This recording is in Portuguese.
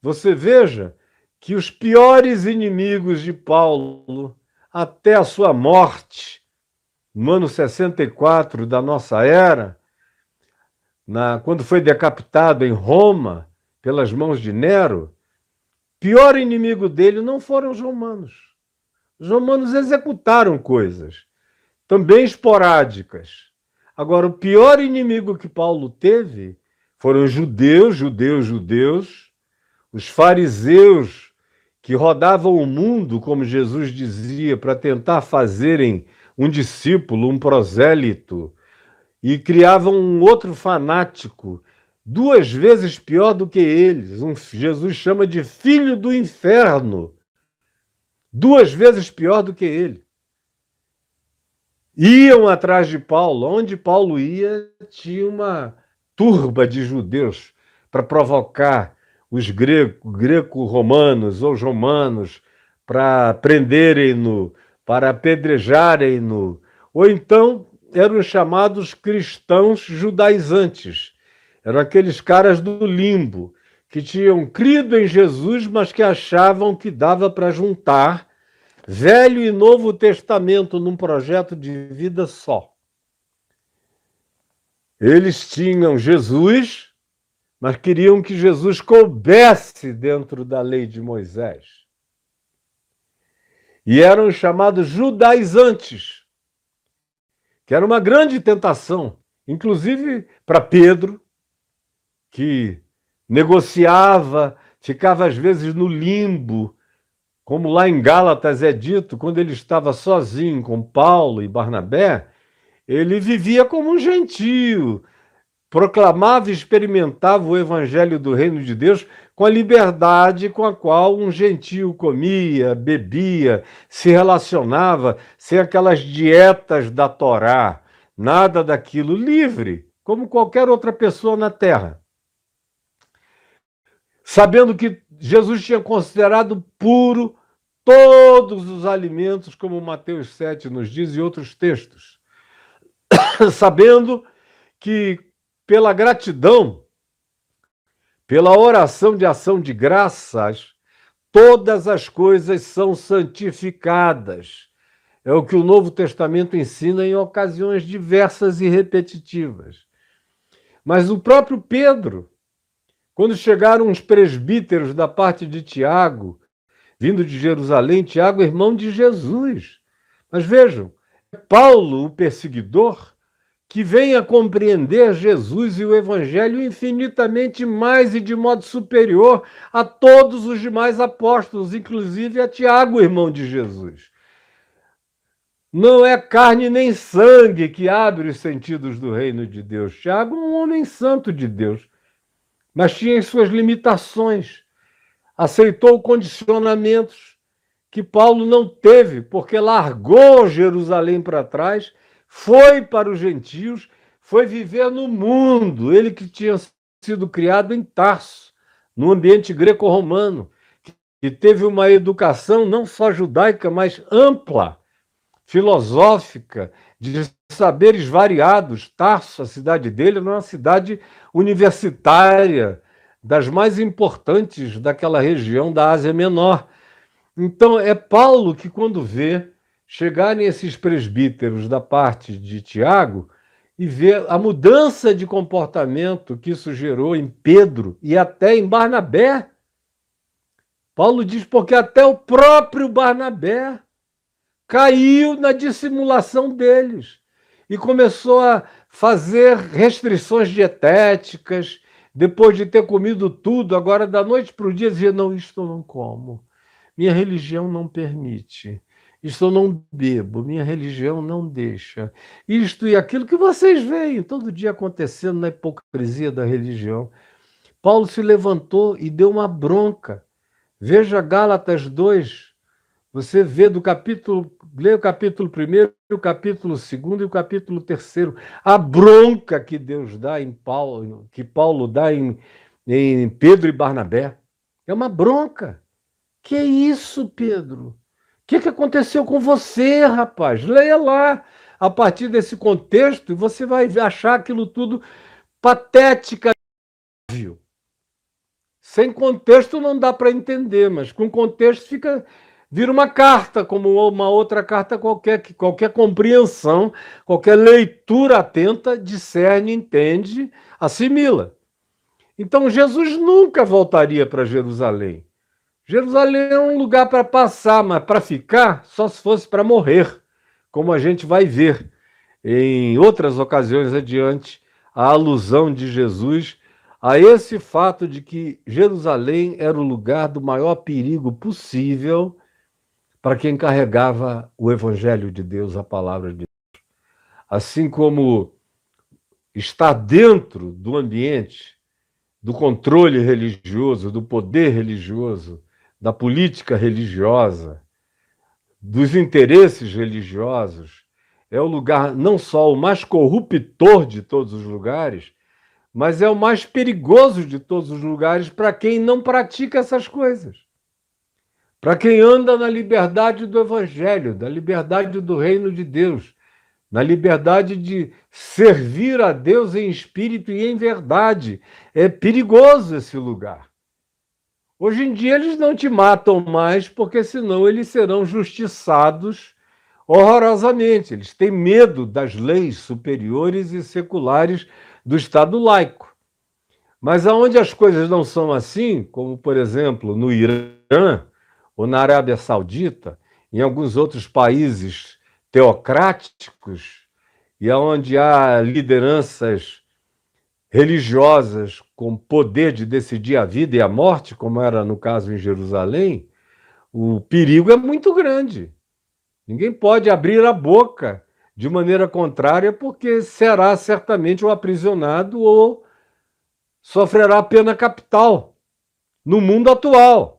você veja que os piores inimigos de Paulo, até a sua morte, no ano 64 da nossa era, quando foi decapitado em Roma pelas mãos de Nero, pior inimigo dele não foram os romanos. Os romanos executaram coisas, também esporádicas. Agora, o pior inimigo que Paulo teve foram os judeus, os fariseus que rodavam o mundo, como Jesus dizia, para tentar fazerem um discípulo, um prosélito, e criavam um outro fanático, duas vezes pior do que eles. Jesus chama de filho do inferno, duas vezes pior do que ele. Iam atrás de Paulo. Onde Paulo ia, tinha uma turba de judeus para provocar os greco-romanos ou os romanos para prenderem-no, para apedrejarem-no. Ou então eram chamados cristãos judaizantes. Eram aqueles caras do limbo, que tinham crido em Jesus, mas que achavam que dava para juntar Velho e Novo Testamento num projeto de vida só. Eles tinham Jesus, mas queriam que Jesus coubesse dentro da lei de Moisés. E eram chamados judaizantes, que era uma grande tentação, inclusive para Pedro, que negociava, ficava às vezes no limbo, como lá em Gálatas é dito, quando ele estava sozinho com Paulo e Barnabé, ele vivia como um gentio, proclamava e experimentava o evangelho do reino de Deus com a liberdade com a qual um gentio comia, bebia, se relacionava, sem aquelas dietas da Torá, nada daquilo, livre, como qualquer outra pessoa na terra. Sabendo que Jesus tinha considerado puro todos os alimentos, como Mateus 7 nos diz e outros textos. Sabendo que pela gratidão, pela oração de ação de graças, todas as coisas são santificadas. É o que o Novo Testamento ensina em ocasiões diversas e repetitivas. Mas o próprio Pedro, quando chegaram os presbíteros da parte de Tiago, vindo de Jerusalém, Tiago, irmão de Jesus. Mas vejam, Paulo, o perseguidor, que vem a compreender Jesus e o Evangelho infinitamente mais e de modo superior a todos os demais apóstolos, inclusive a Tiago, irmão de Jesus. Não é carne nem sangue que abre os sentidos do reino de Deus. Tiago é um homem santo de Deus, mas tinha suas limitações. Aceitou condicionamentos que Paulo não teve, porque largou Jerusalém para trás, foi para os gentios, foi viver no mundo. Ele que tinha sido criado em Tarso, no ambiente greco-romano, que teve uma educação não só judaica, mas ampla, filosófica, de saberes variados. Tarso, a cidade dele, era uma cidade universitária, das mais importantes daquela região da Ásia Menor. Então, é Paulo que, quando vê chegarem esses presbíteros da parte de Tiago e vê a mudança de comportamento que isso gerou em Pedro e até em Barnabé. Paulo diz porque até o próprio Barnabé caiu na dissimulação deles e começou a fazer restrições dietéticas. Depois de ter comido tudo, agora da noite para o dia dizia, não, isto eu não como. Minha religião não permite. Isto eu não bebo, minha religião não deixa. Isto e aquilo que vocês veem todo dia acontecendo na hipocrisia da religião. Paulo se levantou e deu uma bronca. Veja Gálatas 2. Você vê do capítulo, lê o capítulo 1, o capítulo 2 e o capítulo 3. A bronca que Deus dá em Paulo, que Paulo dá em Pedro e Barnabé. É uma bronca. Que é isso, Pedro? O que aconteceu com você, rapaz? Leia lá. A partir desse contexto, você vai achar aquilo tudo patético. Sem contexto não dá para entender, mas com contexto vira uma carta, como uma outra carta qualquer, que qualquer compreensão, qualquer leitura atenta discerne, entende, assimila. Então Jesus nunca voltaria para Jerusalém. Jerusalém é um lugar para passar, mas para ficar só se fosse para morrer, como a gente vai ver em outras ocasiões adiante, a alusão de Jesus a esse fato de que Jerusalém era o lugar do maior perigo possível para quem carregava o Evangelho de Deus, a palavra de Deus. Assim como está dentro do ambiente do controle religioso, do poder religioso, da política religiosa, dos interesses religiosos, é o lugar não só o mais corruptor de todos os lugares, mas é o mais perigoso de todos os lugares para quem não pratica essas coisas. Para quem anda na liberdade do Evangelho, da liberdade do reino de Deus, na liberdade de servir a Deus em espírito e em verdade. É perigoso esse lugar. Hoje em dia eles não te matam mais, porque senão eles serão justiçados horrorosamente. Eles têm medo das leis superiores e seculares do Estado laico. Mas aonde as coisas não são assim, como por exemplo no Irã ou na Arábia Saudita, em alguns outros países teocráticos, e onde há lideranças religiosas com poder de decidir a vida e a morte, como era no caso em Jerusalém, o perigo é muito grande. Ninguém pode abrir a boca de maneira contrária, porque será certamente um aprisionado ou sofrerá pena capital no mundo atual.